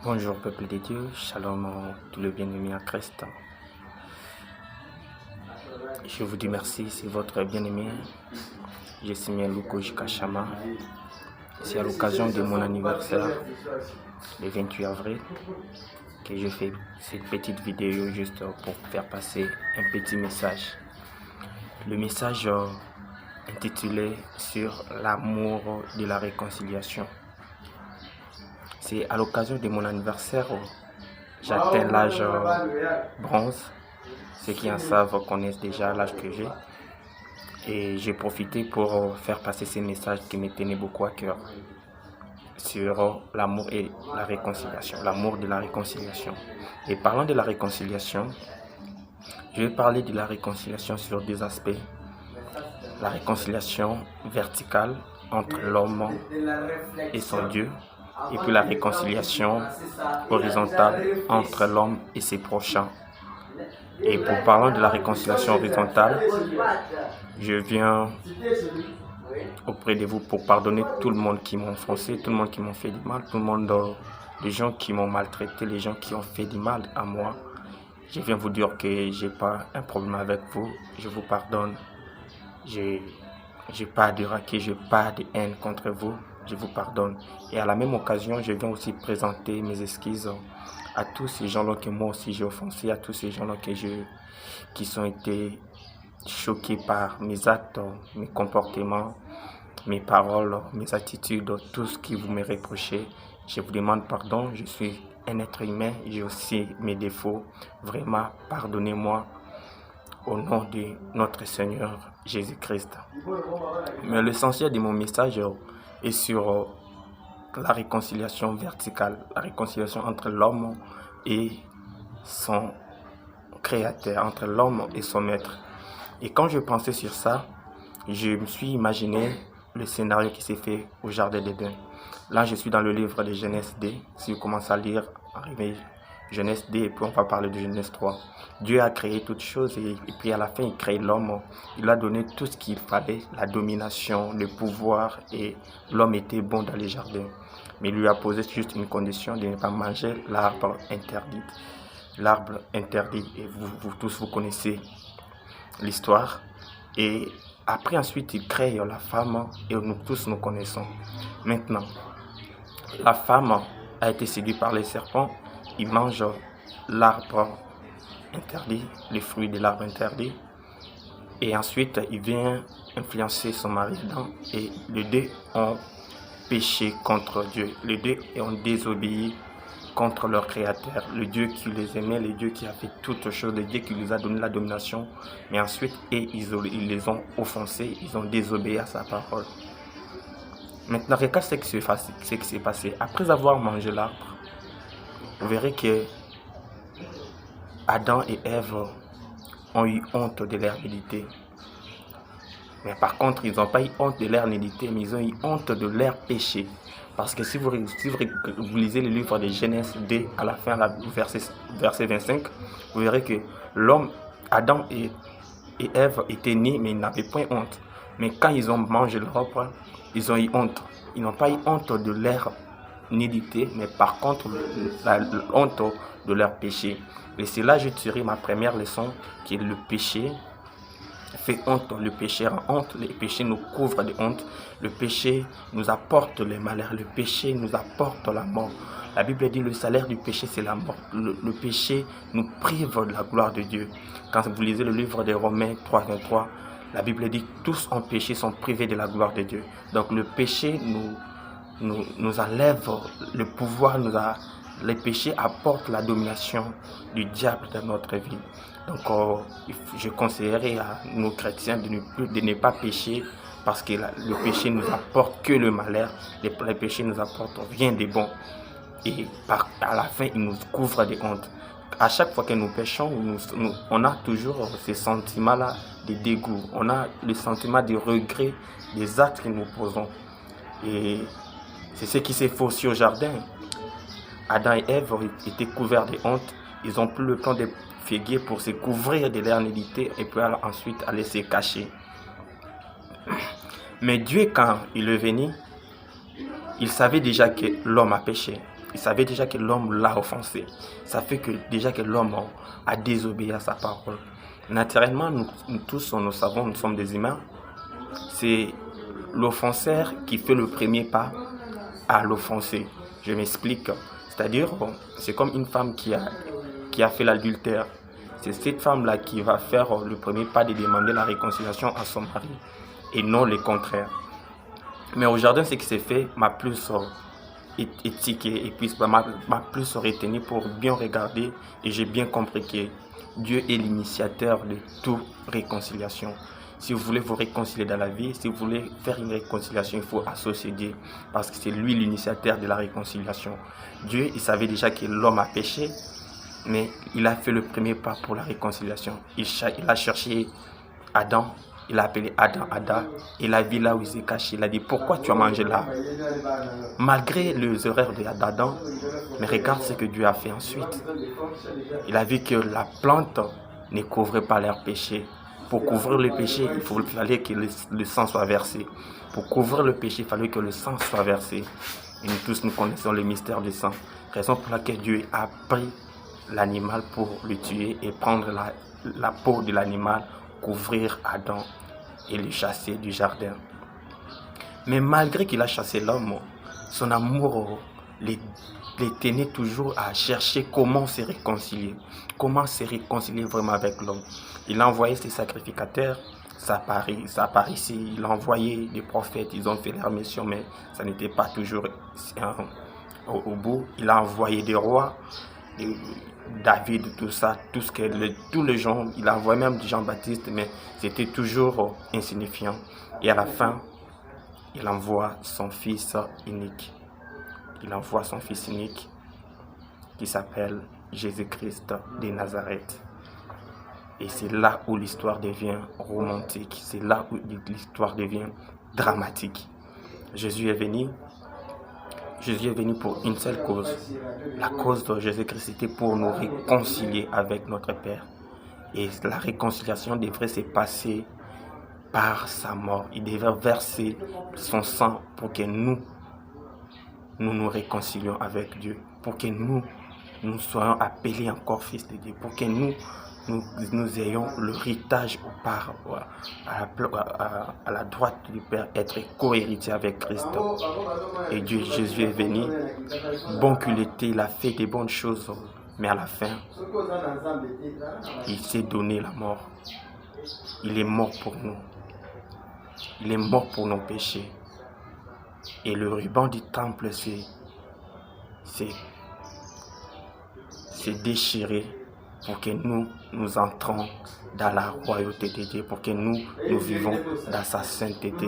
Bonjour peuple de Dieu, shalom tout le bien-aimé à Christ. Je vous dis merci, c'est votre bien-aimé. Je suis Luko Jikashama. C'est à l'occasion de mon anniversaire, le 28 avril, que je fais cette petite vidéo juste pour faire passer un petit message. Le message intitulé sur l'amour de la réconciliation. C'est à l'occasion de mon anniversaire, j'atteins l'âge bronze. Ceux qui en savent connaissent déjà l'âge que j'ai. Et j'ai profité pour faire passer ces messages qui me tenaient beaucoup à cœur sur l'amour et la réconciliation, l'amour de la réconciliation. Et parlant de la réconciliation, je vais parler de la réconciliation sur deux aspects. La réconciliation verticale entre l'homme et son Dieu, et puis la réconciliation horizontale entre l'homme et ses prochains. Et pour parler de la réconciliation horizontale, je viens auprès de vous pour pardonner tout le monde qui m'a offensé, tout le monde qui m'a fait du mal, tout le monde, les gens qui m'ont maltraité, les gens qui ont fait du mal à moi. Je viens vous dire que je n'ai pas un problème avec vous, je vous pardonne. Je n'ai pas de raquet, je n'ai pas de haine contre vous, je vous pardonne. Et à la même occasion, je viens aussi présenter mes excuses à tous ces gens-là que moi aussi j'ai offensé, à tous ces gens-là qui ont été choqués par mes actes, mes comportements, mes paroles, mes attitudes, tout ce que vous me reprochez. Je vous demande pardon, je suis un être humain, j'ai aussi mes défauts. Vraiment, pardonnez-moi au nom de notre Seigneur Jésus-Christ. Mais l'essentiel de mon message est sur la réconciliation verticale, la réconciliation entre l'homme et son créateur, entre l'homme et son maître. Et quand je pensais sur ça, je me suis imaginé le scénario qui s'est fait au Jardin d'Éden. Là, je suis dans le livre de Genèse 2. Si vous commencez à lire, arrivé Genèse 2, et puis on va parler de Genèse 3. Dieu a créé toutes choses et puis à la fin, il crée l'homme. Il lui a donné tout ce qu'il fallait, la domination, le pouvoir, et l'homme était bon dans les jardins. Mais il lui a posé juste une condition de ne pas manger l'arbre interdit. L'arbre interdit, et vous tous, vous connaissez l'histoire. Et après, ensuite, il crée la femme, et nous tous nous connaissons. Maintenant, la femme a été séduite par les serpents. Il mange l'arbre interdit, les fruits de l'arbre interdit. Et ensuite, il vient influencer son mari dedans. Et les deux ont péché contre Dieu. Les deux ont désobéi contre leur créateur, le Dieu qui les aimait, le Dieu qui a fait toutes choses, le Dieu qui les a donné la domination. Mais ensuite, ils les ont offensés, ils ont désobéi à sa parole. Maintenant, regarde ce qui s'est passé. Après avoir mangé l'arbre, vous verrez que Adam et Ève ont eu honte de leur nudité. Mais par contre, ils n'ont pas eu honte de leur nudité, mais ils ont eu honte de leur péché. Parce que si vous lisez le livre de Genèse 2, à la fin, verset 25, vous verrez que l'homme, Adam et Ève étaient nés, mais ils n'avaient point honte. Mais quand ils ont mangé l'arbre, ils ont eu honte. Ils n'ont pas eu honte de leur nudité, mais par contre, la honte de leur péché. Et c'est là que je tirerai ma première leçon, qui est le péché fait honte, le péché rend honte, le péché nous couvre de honte, le péché nous apporte le malheur, le péché nous apporte la mort. La Bible dit le salaire du péché c'est la mort. Le péché nous prive de la gloire de Dieu. Quand vous lisez le livre de Romains 3, 23, la Bible dit tous en péché sont privés de la gloire de Dieu. Donc le péché nous enlève le pouvoir, le péché apporte la domination du diable dans notre vie. Donc, je conseillerais à nos chrétiens de ne pas pécher parce que le péché nous apporte que le malheur. Le péché nous apporte rien de bon. Et à la fin, il nous couvre de honte. À chaque fois que nous péchons, on a toujours ce sentiment-là de dégoût. On a le sentiment de regret des actes que nous posons. Et c'est ce qui s'est fait aussi au jardin. Adam et Ève étaient couverts de honte. Ils n'ont plus le temps de figuier pour se couvrir de leur nudité et puis ensuite aller se cacher. Mais Dieu, quand il est venu, il savait déjà que l'homme a péché. il savait déjà que l'homme l'a offensé. Ça fait que déjà que l'homme a désobéi à sa parole. Naturellement, nous tous, nous savons, nous sommes des humains. C'est l'offenseur qui fait le premier pas à l'offenser. Je m'explique. C'est-à-dire, c'est comme une femme qui a fait l'adultère. C'est cette femme-là qui va faire le premier pas de demander la réconciliation à son mari et non le contraire. Mais au jardin, ce qui s'est fait m'a plus étiqué et puis m'a plus retenu pour bien regarder, et j'ai bien compris que Dieu est l'initiateur de toute réconciliation. Si vous voulez vous réconcilier dans la vie, si vous voulez faire une réconciliation, il faut associer Dieu, parce que c'est lui l'initiateur de la réconciliation. Dieu, il savait déjà que l'homme a péché, mais il a fait le premier pas pour la réconciliation. Il a cherché Adam, il a appelé Adam, il a vu là où il s'est caché. Il a dit, pourquoi tu as mangé là? Malgré les erreurs d'Adam, mais regarde ce que Dieu a fait ensuite. Il a vu que la plante ne couvrait pas leurs péchés. Pour couvrir le péché, il fallait que le sang soit versé. Pour couvrir le péché, il fallait que le sang soit versé. Et nous tous, nous connaissons le mystère du sang. Raison pour laquelle Dieu a pris l'animal pour le tuer et prendre la peau de l'animal, couvrir Adam et le chasser du jardin. Mais malgré qu'il a chassé l'homme, son amour les tenait toujours à chercher comment se réconcilier vraiment avec l'homme. Il a envoyé ses sacrificateurs, ça part ici, il a envoyé des prophètes, ils ont fait leur mission, mais ça n'était pas toujours au bout. Il a envoyé des rois, David, tout ça, tous les gens, il a envoyé même Jean-Baptiste, mais c'était toujours insignifiant. Et à la fin, il envoie son fils unique. Il envoie son fils unique qui s'appelle Jésus-Christ de Nazareth. Et c'est là où l'histoire devient romantique. C'est là où l'histoire devient dramatique. Jésus est venu pour une seule cause. La cause de Jésus-Christ, c'était pour nous réconcilier avec notre Père. Et la réconciliation devrait se passer par sa mort. Il devait verser son sang pour que nous nous réconcilions avec Dieu. Pour que nous soyons appelés encore fils de Dieu. Pour que nous ayons l'héritage à la droite du Père, être co-héritier avec Christ. Et Dieu, Jésus est venu, bon qu'il était, il a fait des bonnes choses, mais à la fin, il s'est donné la mort. Il est mort pour nous. Il est mort pour nos péchés. Et le ruban du temple s'est déchiré pour que nous entrons dans la royauté de Dieu, pour que nous vivons dans sa sainteté.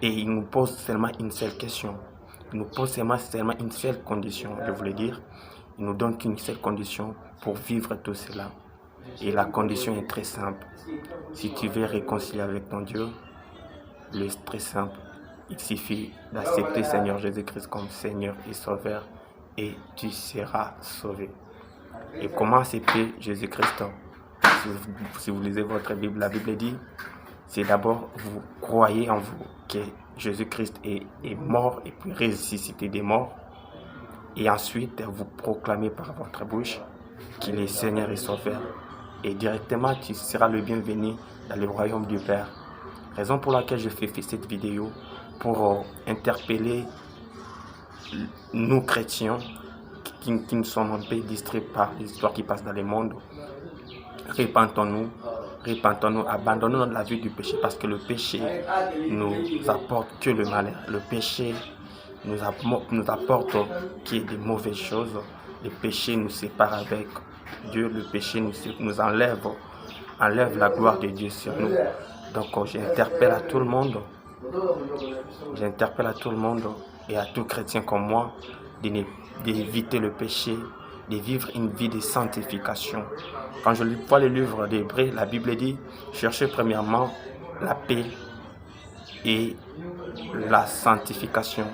Et il nous pose seulement une seule question. Il nous pose seulement une seule condition, je voulais dire. Il nous donne qu'une seule condition pour vivre tout cela. Et la condition est très simple. Si tu veux réconcilier avec ton Dieu, le très simple, il suffit d'accepter Seigneur Jésus-Christ comme Seigneur et Sauveur et tu seras sauvé. Et comment accepter Jésus-Christ? Si vous lisez votre Bible, la Bible dit, c'est d'abord vous croyez en vous que Jésus-Christ est mort et puis ressuscité des morts. Et ensuite, vous proclamez par votre bouche qu'il est Seigneur et Sauveur. Et directement, tu seras le bienvenu dans le royaume du Père. Raison pour laquelle je fais cette vidéo, pour interpeller nous chrétiens qui nous sommes un peu distraits par l'histoire qui passe dans le monde. Repentons-nous, abandonnons la vie du péché, parce que le péché nous apporte que le malheur. Le péché nous apporte qui est des mauvaises choses. Le péché nous sépare avec Dieu. Le péché nous enlève la gloire de Dieu sur nous. Donc j'interpelle à tout le monde. J'interpelle à tout le monde et à tout chrétien comme moi d'éviter le péché, de vivre une vie de sanctification. Quand je vois le livre d'Hébreux, la Bible dit, cherchez premièrement la paix et la sanctification,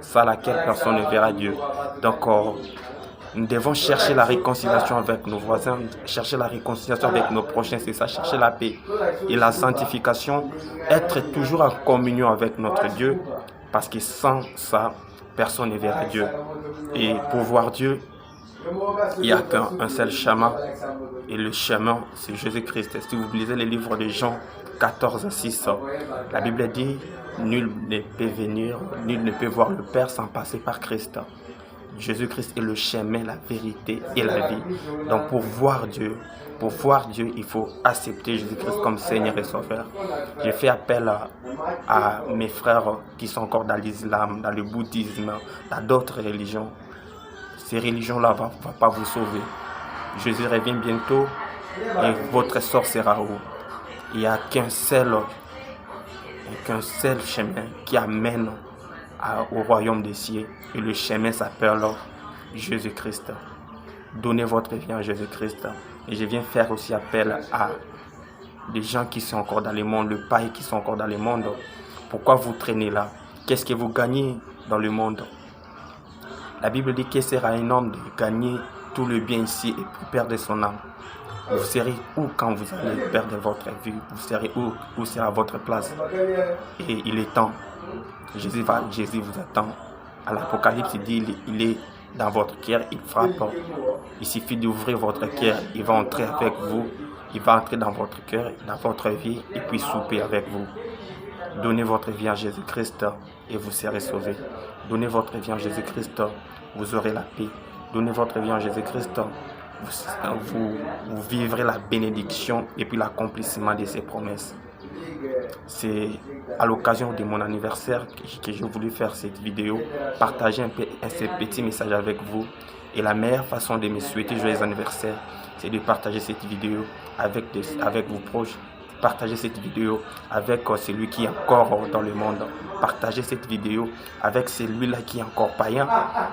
sans laquelle personne ne verra Dieu. Donc nous devons chercher la réconciliation avec nos voisins, chercher la réconciliation avec nos prochains, c'est ça, chercher la paix et la sanctification, être toujours en communion avec notre Dieu, parce que sans ça, personne ne verra Dieu. Et pour voir Dieu, il n'y a qu'un seul chemin. Et le chemin, c'est Jésus-Christ. Si vous lisez les livres de Jean 14, 6, la Bible dit, nul ne peut venir, nul ne peut voir le Père sans passer par Christ. Jésus-Christ est le chemin, la vérité et la vie. Donc pour voir Dieu, il faut accepter Jésus-Christ comme Seigneur et Sauveur. J'ai fait appel à mes frères qui sont encore dans l'islam, dans le bouddhisme, dans d'autres religions. Ces religions-là ne vont pas vous sauver. Jésus revient bientôt et votre sort sera où? Il n'y a qu'un seul chemin qui amène au royaume des cieux. Et le chemin s'appelle Jésus-Christ. Donnez votre vie à Jésus-Christ. Et je viens faire aussi appel à des gens qui sont encore dans le monde, le païen qui sont encore dans le monde. Pourquoi vous traînez là? Qu'est-ce que vous gagnez dans le monde? La Bible dit que sera un homme de gagner tout le bien ici et pour perdre son âme. Vous serez où quand vous allez perdre votre vie? Vous serez où sera votre place? Et il est temps. Jésus vous attend. À l'Apocalypse, il dit il est dans votre cœur, il frappe. Il suffit d'ouvrir votre cœur, il va entrer avec vous. Il va entrer dans votre cœur, dans votre vie et puis souper avec vous. Donnez votre vie à Jésus-Christ et vous serez sauvés. Donnez votre vie à Jésus-Christ, vous aurez la paix. Donnez votre vie à Jésus-Christ, vous vivrez la bénédiction et puis l'accomplissement de ses promesses. C'est à l'occasion de mon anniversaire que j'ai voulu faire cette vidéo, partager ce petit message avec vous. Et la meilleure façon de me souhaiter joyeux anniversaire, c'est de partager cette vidéo avec vos proches. Partagez cette vidéo avec celui qui est encore dans le monde. Partagez cette vidéo avec celui-là qui est encore païen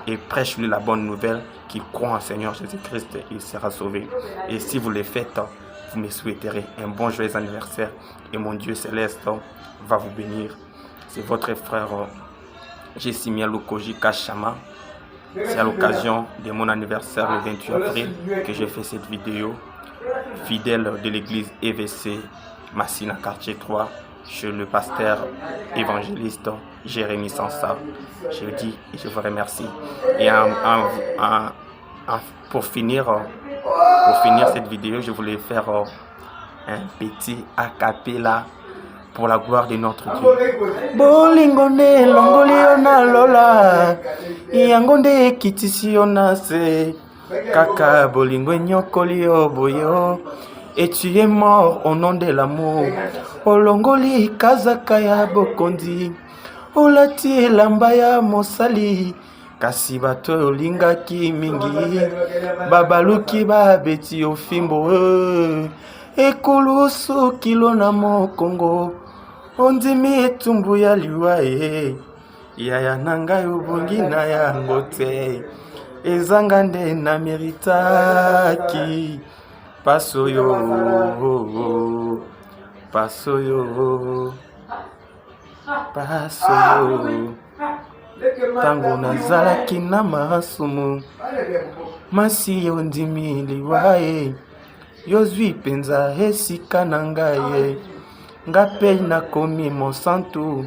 et prêche-lui la bonne nouvelle qu'il croit en Seigneur Jésus-Christ et il sera sauvé. Et si vous le faites, vous me souhaiterez un bon joyeux anniversaire et mon Dieu céleste va vous bénir. C'est votre frère Jessimien Lukoji Kashama. C'est à l'occasion de mon anniversaire le 28 avril que j'ai fait cette vidéo. Fidèle de l'église EVC Massina quartier 3 chez le pasteur évangéliste Jérémy Sansa. Je dis et je vous remercie. Et pour finir cette vidéo, je voulais faire un petit a cappella pour la gloire de notre Dieu. Bolingone longoliona lola yangonde kitisiona se kaka bolingo nyokoli boyo. Et tu es mort au nom de l'amour. Olongoli kazakaya bokondi. Olati lambaya mosali. Kasi bato olingaki mingi. Babaluki babeti ofimbo. Ekulusu kilona mo Kongo. Ondimi etumbu ya liwa yaya nanga ubungi na yango te. Ezanga nde na meritaki. Pasoyo, pasoyo, pasoyo. Tango nazalaki na masumu. Masi ondimi liwa yozwi penza esika na ngai ngape nakomi mosantu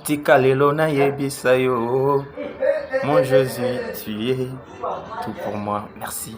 tika lelo na yebisa yo. Mon Jésus, tu es tout pour moi. Merci.